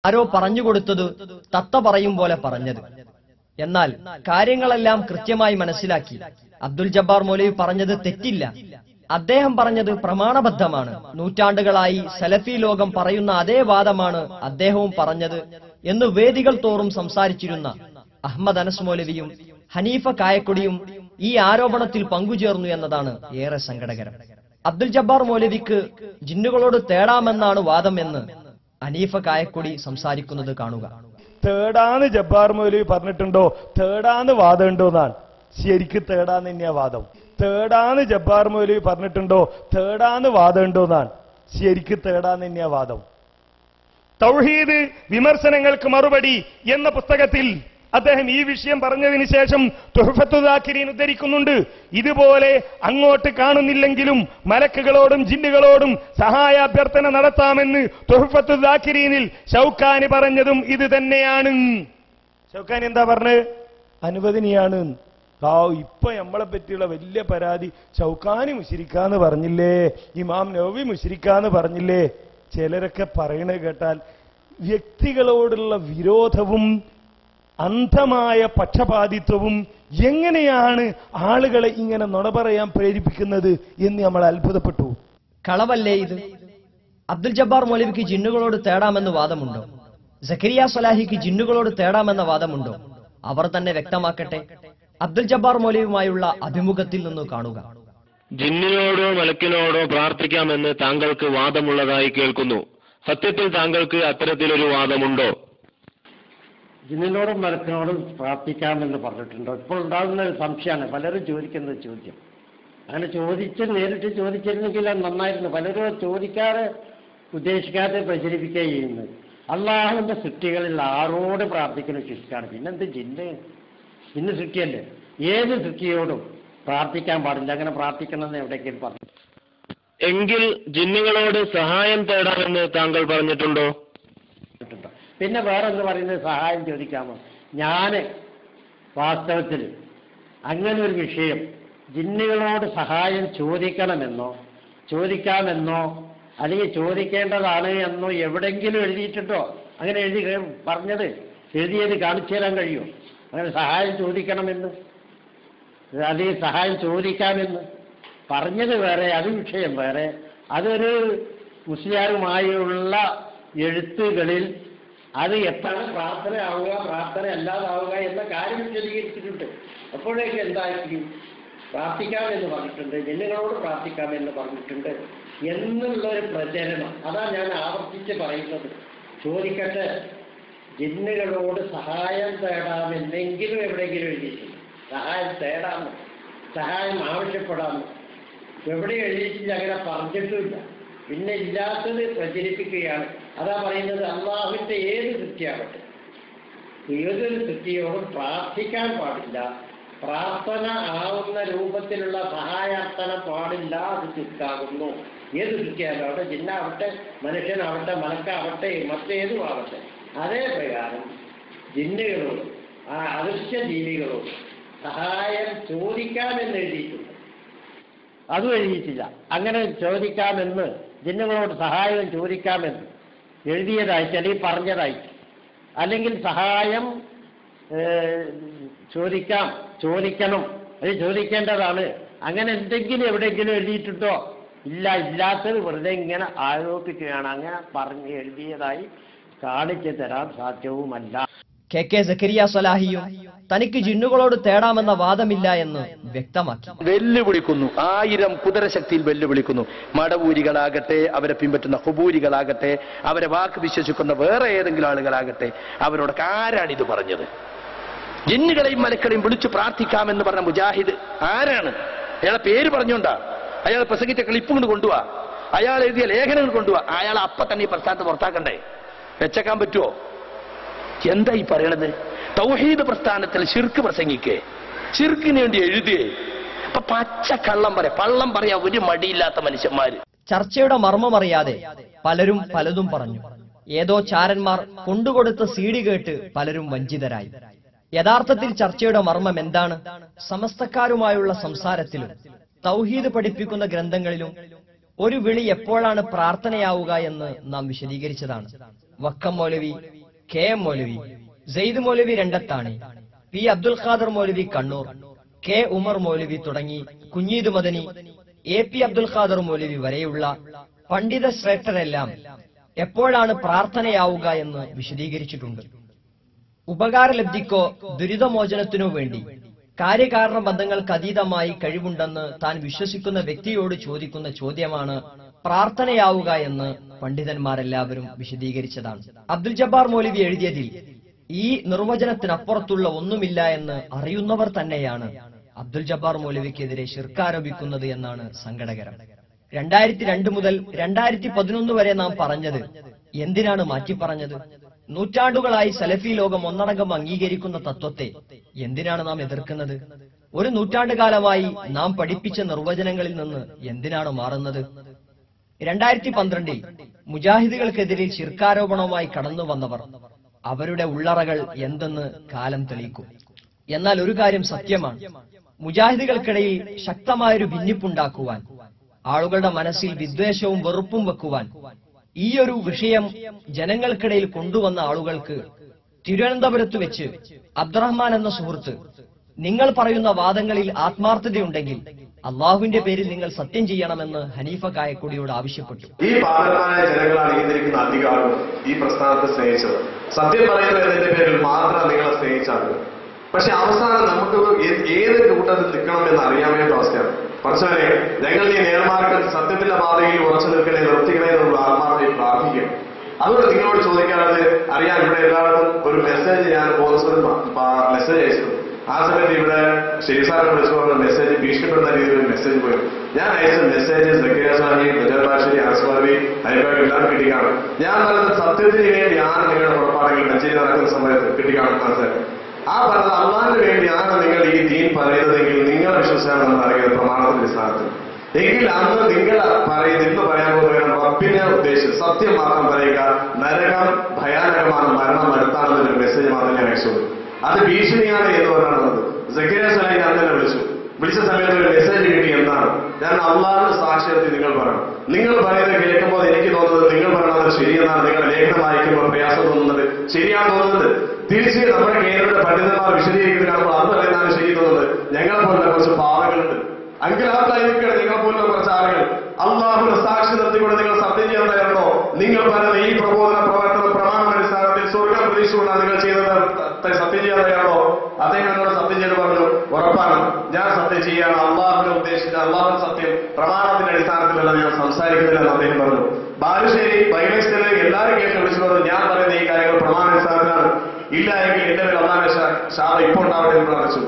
ആരോ പറഞ്ഞുകൊടുത്തത് തത്ത പറയും പോലെ പറഞ്ഞത്. എന്നാൽ കാര്യങ്ങളെല്ലാം കൃത്യമായി മനസ്സിലാക്കി അബ്ദുൽ ജബ്ബാർ മൗലവി പറഞ്ഞത് തെറ്റില്ല, അദ്ദേഹം പറഞ്ഞത് പ്രമാണബദ്ധമാണ്, നൂറ്റാണ്ടുകളായി സലഫി ലോകം പറയുന്ന അതേ വാദമാണ് അദ്ദേഹവും പറഞ്ഞത് എന്ന് വേദികൾ തോറും സംസാരിച്ചിരുന്ന അഹമ്മദ് അനസ് മൗലവിയും ഹനീഫ കായക്കൊടിയും ഈ ആരോപണത്തിൽ പങ്കുചേർന്നു എന്നതാണ് ഏറെ സങ്കടകരം. അബ്ദുൽ ജബ്ബാർ മൗലവിക്ക് ജിന്നുകളോട് തേടാമെന്നാണ് വാദം എന്ന് ഹനീഫ കായക്കൊടി സംസാരിക്കുന്നത് കാണുക. തേടാന്ന് ജബ്ബാർ മൗലവി പറഞ്ഞിട്ടുണ്ടോ? തേടാന്ന് വാദമുണ്ടോ എന്നാണ്. ശരിക്ക് തേടാന്ന് തന്നെയാ വാദം. തേടാന്ന് ജബ്ബാർ മൗലവി പറഞ്ഞിട്ടുണ്ടോ? തേടാന്ന് വാദമുണ്ടോ എന്നാണ്. ശരിക്ക് തേടാന്ന് തന്നെയാ വാദം. തൗഹീദ് വിമർശനങ്ങൾക്ക് മറുപടി എന്ന പുസ്തകത്തിൽ അദ്ദേഹം ഈ വിഷയം പറഞ്ഞതിന് ശേഷം തുഹ്ഫത്തുൽ ദാക്കിരീൻ ഉദ്ധരിക്കുന്നുണ്ട്. ഇതുപോലെ അങ്ങോട്ട് കാണുന്നില്ലെങ്കിലും മലക്കുകളോടും ജിന്നുകളോടും സഹായാഭ്യർത്ഥന നടത്താമെന്ന് തുഹ്ഫത്തുൽ ദാക്കിരീനിൽ ഷൗക്കാനി പറഞ്ഞതും ഇത് തന്നെയാണ്. ഷൗക്കാനി എന്താ പറഞ്ഞത്? അനുവദനീയാണ്. ഇപ്പൊ നമ്മളെ പറ്റിയുള്ള വലിയ പരാതി, ഷൗക്കാനി മുശ്രിക്കാന്ന് പറഞ്ഞില്ലേ, ഇമാം നവവി മുശ്രിക്കാന്ന് പറഞ്ഞില്ലേ. ചിലരൊക്കെ പറയണത് കേട്ടാൽ വ്യക്തികളോടുള്ള വിരോധവും അന്ധമായ പക്ഷപാതിത്വവും എങ്ങനെയാണ് ആളുകളെ ഇങ്ങനെ നുണ പറയാൻ പ്രേരിപ്പിക്കുന്നത് എന്ന് നമ്മൾ അത്ഭുതപ്പെട്ടു. കളവല്ലേ ഇത്? അബ്ദുൽ ജബ്ബാർ മൗലവിക്ക് ജിന്നുകളോട് തേടാമെന്ന് വാദമുണ്ടോ? സക്കരിയ സ്വലാഹിക്ക് ജിന്നുകളോട് തേടാമെന്ന വാദമുണ്ടോ? അവർ തന്നെ വ്യക്തമാക്കട്ടെ. അബ്ദുൽ ജബ്ബാർ മൗലവിയുമായുള്ള അഭിമുഖത്തിൽ നിന്ന് കാണുക. ജിന്നിനോടോ മലക്കിനോടോ പ്രാർത്ഥിക്കാമെന്ന് താങ്കൾക്ക് വാദമുള്ളതായി കേൾക്കുന്നു. സത്യത്തിൽ താങ്കൾക്ക് അത്തരത്തിലൊരു വാദമുണ്ടോ? ജിന്നിനോടും മലക്കിനോടും പ്രാർത്ഥിക്കാമെന്ന് പറഞ്ഞിട്ടുണ്ടോ? ഇപ്പോൾ ഉണ്ടാകുന്ന ഒരു സംശയമാണ് പലരും ചോദിക്കുന്ന ചോദ്യം. അങ്ങനെ നേരിട്ട് ചോദിച്ചിരുന്നെങ്കിൽ അത് നന്നായിരുന്നു. പലരും ചോദിക്കാതെ ഉദ്ദേശിക്കാതെ പ്രചരിപ്പിക്കുക ചെയ്യുന്നത്. അള്ളാഹുവിന്റെ സൃഷ്ടികളിൽ ആരോട് പ്രാർത്ഥിക്കുന്ന ശിഷ്ടാണ്. പിന്നെന്ത് ജിന്ന് സൃഷ്ടിയല്ലേ? ഏത് സൃഷ്ടിയോടും പ്രാർത്ഥിക്കാൻ പാടില്ല. അങ്ങനെ പ്രാർത്ഥിക്കണമെന്ന് എവിടേക്കും പറഞ്ഞു. എങ്കിൽ ജിന്നുകളോട് സഹായം തേടാമെന്ന് താങ്കൾ പറഞ്ഞിട്ടുണ്ടോ? പിന്നെ വേറെ എന്ന് പറയുന്നത് സഹായം ചോദിക്കാമോ? ഞാൻ വാസ്തവത്തിൽ അങ്ങനെ ഒരു വിഷയം ജിന്നുകളോട് സഹായം ചോദിക്കാമെന്നോ അല്ലെങ്കിൽ ചോദിക്കേണ്ടതാണ് എന്നോ എവിടെങ്കിലും എഴുതിയിട്ടുണ്ടോ? അങ്ങനെ എഴുതിയത് കാണിച്ചു തരാൻ കഴിയുമോ? അങ്ങനെ സഹായം ചോദിക്കണമെന്ന് അല്ലെങ്കിൽ സഹായം ചോദിക്കാമെന്ന് പറഞ്ഞത് വേറെ, അത് വിഷയം വേറെ. അതൊരു മുസ്ലിയാരുമായുള്ള എഴുത്തുകളിൽ അത് എത്താണ് പ്രാർത്ഥന ആവുക, പ്രാർത്ഥന അല്ലാതാവുക എന്ന കാര്യം വിശദീകരിച്ചിട്ടുണ്ട്. അപ്പോഴേക്ക് എന്തായിരിക്കും? പ്രാർത്ഥിക്കാമെന്ന് പറഞ്ഞിട്ടുണ്ട്, ജിന്നുകളോട് പ്രാർത്ഥിക്കാമെന്ന് പറഞ്ഞിട്ടുണ്ട് എന്നുള്ളൊരു പ്രചരണം. അതാണ് ഞാൻ ആവർത്തിച്ച് പറയുന്നത്. ചോദിക്കട്ടെ, ജിന്നുകളോട് സഹായം തേടാമെന്നെങ്കിലും എവിടെയെങ്കിലും എഴുതിയിട്ടില്ല. സഹായം തേടാമെന്ന്, സഹായം ആവശ്യപ്പെടാമെന്ന് എവിടെ എഴുതിയിട്ടില്ല. അങ്ങനെ പറഞ്ഞിട്ടുമില്ല. പിന്നെ ഇല്ലാത്തത് പ്രചരിപ്പിക്കുകയാണ്. അതാ പറയുന്നത്, അള്ളാഹുവിന്റെ ഏത് സൃഷ്ടിയാവട്ടെ, ഏതൊരു സൃഷ്ടിയോടും പ്രാർത്ഥിക്കാൻ പാടില്ല, പ്രാർത്ഥന ആവുന്ന രൂപത്തിലുള്ള സഹായാർത്ഥന പാടില്ല, അത് ചുറ്റാകുന്നു. ഏത് സൃഷ്ടിയാലും അവിടെ ജിന്നാവട്ടെ, മനുഷ്യനാവട്ടെ, മലക്കാവട്ടെ, മറ്റേതും ആവട്ടെ. അതേ പ്രകാരം ജിന്നുകളോടും അദൃശ്യ ജീവികളോടും സഹായം ചോദിക്കാമെന്ന് എഴുതിയിട്ടുണ്ട്. അതും എഴുതിയിട്ടില്ല. അങ്ങനെ ചോദിക്കാമെന്ന്, ജിന്നുകളോട് സഹായം ചോദിക്കാമെന്ന് എഴുതിയതായിട്ട് അല്ലെങ്കിൽ പറഞ്ഞതായിട്ട്, അല്ലെങ്കിൽ സഹായം ചോദിക്കണം, അത് ചോദിക്കേണ്ടതാണ്, അങ്ങനെ എന്തെങ്കിലും എവിടെയെങ്കിലും എഴുതിയിട്ടുണ്ടോ? ഇല്ല. ഇല്ലാത്തത് വെറുതെ ഇങ്ങനെ ആരോപിക്കുകയാണ്. അങ്ങനെ പറഞ്ഞ് എഴുതിയതായി കാണിച്ചു തരാൻ സാധ്യവുമല്ല. കെ സക്കരിയ സ്വലാഹിയും തനിക്ക് ജിന്നുകളോട് തേടാമെന്ന വാദമില്ല എന്ന് വ്യക്തമാക്കി. വെല്ലുവിളിക്കുന്നു, 1000 കുതിരശക്തിയിൽ വെല്ലുവിളിക്കുന്നു. മടവൂരികളാകട്ടെ, അവരെ പിൻപറ്റുന്ന ഹുബൂരികളാകട്ടെ, അവരെ വാക്ക് വിശ്വസിക്കുന്ന വേറെ ഏതെങ്കിലും ആളുകളാകട്ടെ, അവരോടൊക്കെ ആരാണിത് പറഞ്ഞത്? ജിന്നുകളെയും മലക്കളെയും വിളിച്ചു പ്രാർത്ഥിക്കാമെന്ന് പറഞ്ഞ മുജാഹിദ് ആരാണ്? അയാളെ പേര് പറഞ്ഞുകൊണ്ടാ? അയാൾ പ്രസംഗിച്ച ക്ലിപ്പ് കൊണ്ട് കൊണ്ടുപോവാ, അയാൾ എഴുതിയ ലേഖനങ്ങൾ കൊണ്ടുപോവാ. അയാൾ അപ്പൊ തന്നെ ഈ പ്രസ്ഥാനത്ത് പുറത്താക്കണ്ടേ? വെച്ചേക്കാൻ പറ്റുമോ? എന്താ ഈ പറയണത്? തൗഹീദ് പ്രസ്ഥാനത്തിൽ ശിർക്ക് പ്രസംഗിക്കേ, ശിർക്കിന് വേണ്ടി എഴുതിയേ. അപ്പൊ പച്ച കള്ളം പള്ളം പറയാ ഒരു മടിയില്ലാത്ത മനുഷ്യന്മാര്. ചർച്ചയുടെ മർമ്മമറിയാതെ പലരും പലതും പറഞ്ഞു. ഏതോ ചാരന്മാർ കൊണ്ടുകൊടുത്ത സീഡി കേട്ട് പലരും വഞ്ചിതരായി. യഥാർത്ഥത്തിൽ ചർച്ചയുടെ മർമ്മം എന്താണ്? സമസ്തക്കാരുമായുള്ള സംസാരത്തിലും തൗഹീദ് പഠിപ്പിക്കുന്ന ഗ്രന്ഥങ്ങളിലും ഒരു വിളി എപ്പോഴാണ് പ്രാർത്ഥനയാവുക എന്ന് നാം വിശദീകരിച്ചതാണ്. വക്കം മൗലവി, കെ എം മൗലവി, സെയ്ദ് മൗലവി രണ്ടത്താണി, പി അബ്ദുൽ ഖാദർ മൗലവി കണ്ണൂർ, കെ ഉമർ മൗലവി തുടങ്ങി കുഞ്ഞീദ് മദനി, എ പി അബ്ദുൽ ഖാദർ മൗലവി വരെയുള്ള പണ്ഡിത ശ്രേഷ്ഠരെല്ലാം എപ്പോഴാണ് പ്രാർത്ഥനയാവുക എന്ന് വിശദീകരിച്ചിട്ടുണ്ട്. ഉപകാരലബ്ധിക്കോ ദുരിതമോചനത്തിനോ വേണ്ടി കാര്യകാരണ ബന്ധങ്ങൾക്ക് അതീതമായി കഴിവുണ്ടെന്ന് താൻ വിശ്വസിക്കുന്ന വ്യക്തിയോട് ചോദിക്കുന്ന ചോദ്യമാണ് പ്രാർത്ഥനയാവുക എന്ന് പണ്ഡിതന്മാരെല്ലാവരും വിശദീകരിച്ചതാണ്. അബ്ദുൽ ജബ്ബാർ മൗലവി എഴുതിയതിൽ ഈ നിർവചനത്തിനപ്പുറത്തുള്ള ഒന്നുമില്ല എന്ന് അറിയുന്നവർ തന്നെയാണ് അബ്ദുൽ ജബ്ബാർ മൗലവിക്കെതിരെ ശിർക്കാരോപിക്കുന്നത് എന്നാണ് സങ്കടകരം. 2002 മുതൽ 2011 വരെ നാം പറഞ്ഞത് എന്തിനാണ് മാറ്റി പറഞ്ഞത്? നൂറ്റാണ്ടുകളായി സലഫി ലോകം ഒന്നടങ്കം അംഗീകരിക്കുന്ന തത്വത്തെ എന്തിനാണ് നാം എതിർക്കുന്നത്? ഒരു നൂറ്റാണ്ടുകാലമായി നാം പഠിപ്പിച്ച നിർവചനങ്ങളിൽ നിന്ന് എന്തിനാണ് മാറുന്നത്? 2012 മുജാഹിദുകൾക്കെതിരെ ശിർക്കാരോപണവുമായി കടന്നു വന്നവർ അവരുടെ ഉള്ളറകൾ എന്തെന്ന് കാലം തെളിയിക്കും. എന്നാൽ ഒരു കാര്യം സത്യമാണ്, മുജാഹിദുകൾക്കിടയിൽ ശക്തമായൊരു ഭിന്നിപ്പുണ്ടാക്കുവാൻ, ആളുകളുടെ മനസ്സിൽ വിദ്വേഷവും വെറുപ്പും വെക്കുവാൻ ഈ ഒരു വിഷയം ജനങ്ങൾക്കിടയിൽ കൊണ്ടുവന്ന ആളുകൾക്ക് തിരുവനന്തപുരത്ത് വെച്ച് അബ്ദുറഹ്മാൻ എന്ന സുഹൃത്ത്, നിങ്ങൾ പറയുന്ന വാദങ്ങളിൽ ആത്മാർത്ഥതയുണ്ടെങ്കിൽ അള്ളാഹുവിന്റെ പേരിൽ നിങ്ങൾ സത്യം ചെയ്യണമെന്ന് ഹനീഫ കായക്കൊടിയോട് ആവശ്യപ്പെട്ടു. ഈ പാവങ്ങളായ ജനങ്ങളാണ് ഇരിക്കുന്ന അധികാരം ഈ പ്രസ്ഥാനത്തെ സ്നേഹിച്ചത്. സത്യം പറയുന്നു എന്നതിന്റെ പേരിൽ മാത്രം നിങ്ങളെ സ്നേഹിച്ചാണ്. പക്ഷെ അവസാനം നമുക്ക് ഏത് കൂട്ടത്തിൽ നിൽക്കണമെന്ന് അറിയാൻ വേണ്ട അവസ്ഥയാണ്. കുറച്ചവരെ ഞങ്ങൾ ഈ നേർമാർഗം സത്യത്തിന്റെ പാതയിൽ ഉറച്ചു നിൽക്കണേ, നിർത്തിക്കണേ എന്നുള്ള ആത്മാർത്ഥമായി പ്രാർത്ഥിക്കും. അതുകൊണ്ട് നിങ്ങളോട് ചോദിക്കാനുള്ളത് അറിയാൻ, ഇവിടെ എല്ലാവർക്കും ഒരു മെസ്സേജ് ഞാൻ ബോധസ്വരം മെസ്സേജ് അയച്ചിരുന്നു. ആ സമയത്ത് ഇവിടെ ശരിസാറിനെ വിളിച്ചുകൊണ്ട് മെസ്സേജ് ഭീഷണിപ്പെടുന്ന രീതിയിൽ ഒരു മെസ്സേജ് പോയി. ഞാൻ അയച്ച മെസ്സേജ് സക്കീറിയ സ്വാമി, മുജാഹിദ് അസ്വാമി, ഹരിബാഗ് എല്ലാം കിട്ടിക്കാണും. ഞാൻ പറയുന്നത് സത്യത്തിന് വേണ്ടിയാണ് നിങ്ങളുടെ പുറപ്പാടുകൾ മഞ്ചേരി നടക്കുന്ന സമയത്ത് കിട്ടിക്കാണും. മനസ്സിലാക്കി ആ പറഞ്ഞത് അള്ളാഹിന് വേണ്ടിയാണ് നിങ്ങൾ ഈ ദീൻ പറയുന്നതെങ്കിൽ നിങ്ങൾ വിശ്വസിച്ചാണെന്ന് പറയുന്നത് പ്രമാണത്തിന്റെ അടിസ്ഥാനത്തിൽ. എങ്കിൽ അന്ന് നിങ്ങൾ ഇന്ന് പറയാൻ പോകുന്ന റബ്ബിനെ ഉദ്ദേശിച്ച് സത്യം മാത്രം പറയുക, നരകം ഭയാനകമാണ്, മരണം അടുത്താണെന്നൊരു മെസ്സേജ് മാത്രം ഞാൻ അയച്ചുള്ളൂ. അത് ഭീഷണിയാണ് എന്ന് പറഞ്ഞാണ്. സക്കീറിയ സ്വാമി ഞാൻ തന്നെ വിളിച്ച സമയത്ത് ഒരു മെസ്സേജ് കിട്ടി. എന്താണ്? ഞാൻ അള്ളാഹിന്റെ സാക്ഷ്യത്തിൽ നിങ്ങൾ പറയണം. നിങ്ങൾ പറയുന്നത് കേൾക്കുമ്പോൾ എനിക്ക് തോന്നുന്നത് നിങ്ങൾ പറയുന്നത് ശരിയെന്നാണ്. നിങ്ങളുടെ ലേഖനം വായിക്കുമ്പോൾ പ്രയാസം തോന്നുന്നത് ശരിയാണ് തോന്നുന്നത്. തിരിച്ച് നമ്മുടെ കേരളത്തിലെ പണ്ഡിതന്മാർ വിശദീകരിക്കുന്നത് കാണുമ്പോൾ അത് പറയുന്നതാണ് ശരി തോന്നുന്നത്. ഞങ്ങളെ പോലുള്ള കുറച്ച് പാവങ്ങളുണ്ട്, അങ്കലാത്തായിരിക്കണം. നിങ്ങളെ പോലുള്ള കുറച്ച് ആളുകൾ അള്ളാഹുവിന്റെ സാക്ഷി നിർത്തിക്കൊണ്ട് നിങ്ങൾ സത്യം ചെയ്യാൻ തയ്യാറോ? നിങ്ങൾ പറയുന്ന ഈ പ്രബോധന പ്രവർത്തന പ്രമാണ അടിസ്ഥാനത്തിൽ സ്വർഗം പ്രതീക്ഷിച്ചുകൊണ്ടാണ് നിങ്ങൾ ചെയ്യുന്നത്, സത്യം ചെയ്യാൻ തയ്യാറോ? അദ്ദേഹം എന്നോട് സത്യം ചെയ്ത് പറഞ്ഞു, ഉറപ്പാണ് ഞാൻ സത്യം ചെയ്യാണ്. അള്ളാഹുവിനെ ഉദ്ദേശിച്ച അള്ളാഹുവിന്റെ സത്യം പ്രമാണത്തിന്റെ അടിസ്ഥാനത്തിലല്ല ഞാൻ സംസാരിക്കുന്നില്ലെന്ന് അദ്ദേഹം പറഞ്ഞു. ബാലുശ്ശേരി ബൈലക്സിലെ എല്ലാവരും കേട്ട് വിളിച്ചു പറഞ്ഞു, ഞാൻ പറയുന്ന ഈ കാര്യങ്ങൾ പ്രമാണാടിസ്ഥാനത്തിലാണ്, ഇല്ല എങ്കിൽ എന്റെ പേര് അള്ളാഹുവിന്റെ ശാപ ഇപ്പോൾ ഉണ്ടാവട്ടെ എന്ന് പ്രാർത്ഥിച്ചു.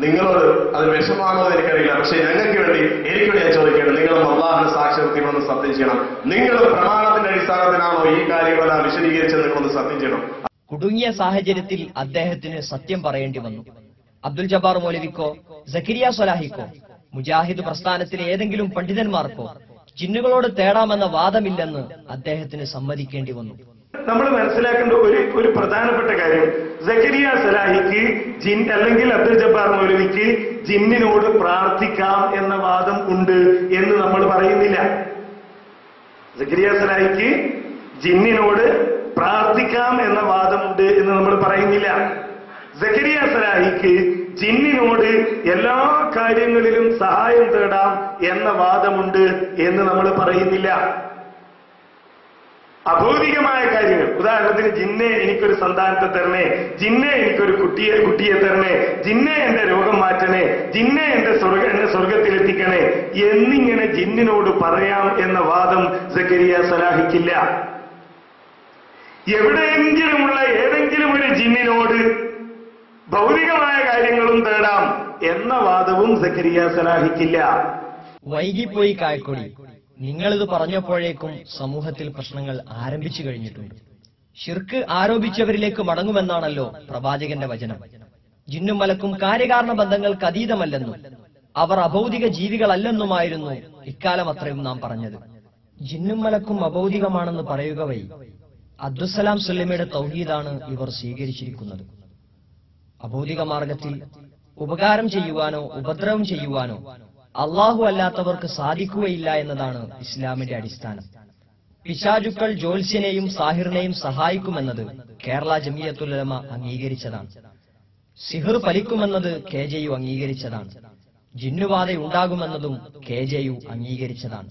നിങ്ങളോട് അത് വിഷമാണോ എന്ന് എനിക്കറിയില്ല, പക്ഷെ ഞങ്ങൾക്ക് വേണ്ടി എനിക്ക് വേണ്ടി ഞാൻ ചോദിക്കണം, നിങ്ങളും അള്ളാഹുവിന്റെ സാക്ഷ്യത്തിനൊന്ന് സത്യം ചെയ്യണം. നിങ്ങൾ പ്രമാണത്തിന്റെ അടിസ്ഥാനത്തിലാണോ ഈ കാര്യങ്ങളെല്ലാം വിശദീകരിച്ചത്? നിങ്ങളൊന്ന് സത്യം ചെയ്യണം. കുടുങ്ങിയ സാഹചര്യത്തിൽ അദ്ദേഹത്തിന് സത്യം പറയേണ്ടി വന്നു. അബ്ദുൽ ജബ്ബാർ മൗലവിക്കോ സക്കരിയ സ്വലാഹിക്കോ മുജാഹിദ് പ്രസ്ഥാനത്തിലെ ഏതെങ്കിലും പണ്ഡിതന്മാർക്കോ ജിന്നുകളോട് തേടാമെന്ന വാദമില്ലെന്ന് അദ്ദേഹത്തിന് സമ്മതിക്കേണ്ടി വന്നു. നമ്മൾ മനസ്സിലാക്കേണ്ട ഒരു പ്രധാനപ്പെട്ട കാര്യം, സക്കരിയ സ്വലാഹിക്ക് അല്ലെങ്കിൽ അബ്ദുൽ ജബ്ബാർ മൗലവിക്ക് ജിന്നിനോട് പ്രാർത്ഥിക്കാം എന്ന വാദം ഉണ്ട് എന്ന് നമ്മൾ പറയുന്നില്ല. സക്കരിയ സ്വലാഹിക്ക് ജിന്നിനോട് പ്രാർത്ഥിക്കാം എന്ന വാദമുണ്ട് എന്ന് നമ്മൾ പറയുന്നില്ല. സക്കരിയ സ്വലാഹിക്ക് ജിന്നിനോട് എല്ലാ കാര്യങ്ങളിലും സഹായം തേടാം എന്ന വാദമുണ്ട് എന്ന് നമ്മൾ പറയുന്നില്ല. അഭൗതികമായ കാര്യങ്ങൾ, ഉദാഹരണത്തിന് ജിന്നെ എനിക്കൊരു സന്താനത്തെ തരണേ, ജിന്നെ എനിക്കൊരു കുട്ടിയെ തരണേ, ജിന്നെ എന്റെ രോഗം മാറ്റണേ, ജിന്നെ എന്നെ സ്വർഗത്തിലെത്തിക്കണേ എന്നിങ്ങനെ ജിന്നിനോട് പറയാം എന്ന വാദം സക്കരിയ സ്വലാഹിക്കില്ല. എവിടെയെങ്കിലുമുള്ള ഏതെങ്കിലും ഒരു ജിന്നിനോട് ഭൗതികമായ കാര്യങ്ങളും തേടാം എന്ന വാദവും സക്കരിയ സ്വലാഹിക്കില്ല. വൈകിപ്പോയി കായക്കൊടി, നിങ്ങളിത് പറഞ്ഞപ്പോഴേക്കും സമൂഹത്തിൽ പ്രശ്നങ്ങൾ ആരംഭിച്ചു കഴിഞ്ഞിട്ടുണ്ട്. ഷിർക്ക് ആരോപിച്ചവരിലേക്ക് മടങ്ങുമെന്നാണല്ലോ പ്രവാചകന്റെ വചനം. ജിന്നും മലക്കും കാര്യകാരണ ബന്ധങ്ങൾക്ക് അതീതമല്ലെന്നും അവർ അഭൗതിക ജീവികളല്ലെന്നുമായിരുന്നു ഇക്കാലം അത്രയും നാം പറഞ്ഞത്. ജിന്നും മലക്കും അഭൗതികമാണെന്ന് പറയുക വഴി അബ്ദുസ്സലാം സുല്ലമിയുടെ തൗഹീദാണ് ഇവർ സ്വീകരിച്ചിരിക്കുന്നത്. അഭൗതിക മാർഗത്തിൽ ഉപകാരം ചെയ്യുവാനോ ഉപദ്രവം ചെയ്യുവാനോ അള്ളാഹു അല്ലാത്തവർക്ക് സാധിക്കുകയില്ല എന്നതാണ് ഇസ്ലാമിന്റെ അടിസ്ഥാനം. പിശാചുക്കൾ ജ്യോത്സ്യനെയും സാഹിറിനെയും സഹായിക്കുമെന്നത് കേരള ജമിയത്തുൽ ഉലമ അംഗീകരിച്ചതാണ്. സിഹിർ ഫലിക്കുമെന്നത് KJU അംഗീകരിച്ചതാണ്. ജിന്നുബാധ ഉണ്ടാകുമെന്നതും KJU അംഗീകരിച്ചതാണ്.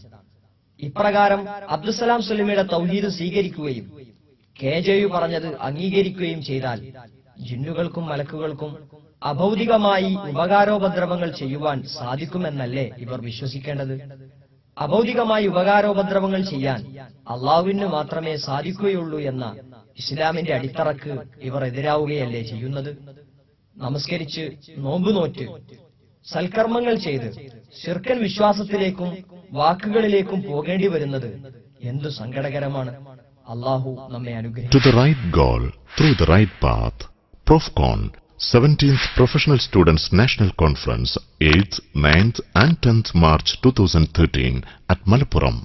ഇപ്രകാരം അബ്ദുസലാം സുലമിയുടെ തൗഹീദ് സ്വീകരിക്കുകയും KJU പറഞ്ഞത് അംഗീകരിക്കുകയും ചെയ്താൽ ജിന്നുകൾക്കും മലക്കുകൾക്കും അഭൗതികമായി ഉപകാരോപദ്രവങ്ങൾ ചെയ്യുവാൻ സാധിക്കുമെന്നല്ലേ ഇവർ വിശ്വസിക്കേണ്ടത്? അഭൗതികമായി ഉപകാരോപദ്രവങ്ങൾ ചെയ്യാൻ അള്ളാഹുവിന് മാത്രമേ സാധിക്കുകയുള്ളൂ എന്ന ഇസ്ലാമിന്റെ അടിത്തറക്ക് ഇവർ എതിരാവുകയല്ലേ ചെയ്യുന്നത്? നമസ്കരിച്ച് നോമ്പ് നോറ്റ് സൽക്കർമ്മങ്ങൾ ചെയ്ത് ശിർക്കൻ വിശ്വാസത്തിലേക്കും വാക്കുകളിലേക്കും പോകേണ്ടി വരുന്നത് എന്തു സങ്കടകരമാണ്. അള്ളാഹു നമ്മെ അനുഗ്രഹിക്കും. To the right goal, through the right path. Profcon, 17th Professional Students National Conference, 8th, 9th and 10th March 2013 at Malappuram.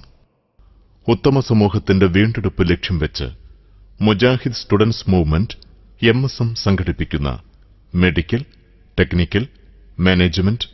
ഉത്തമ സമൂഹത്തിന്റെ വീണ്ടെടുപ്പ് ലക്ഷ്യം വെച്ച് മുജാഹിദ് സ്റ്റുഡൻസ് മൂവ്മെന്റ് MSM സംഘടിപ്പിക്കുന്ന മെഡിക്കൽ, ടെക്നിക്കൽ, മാനേജ്മെന്റ്,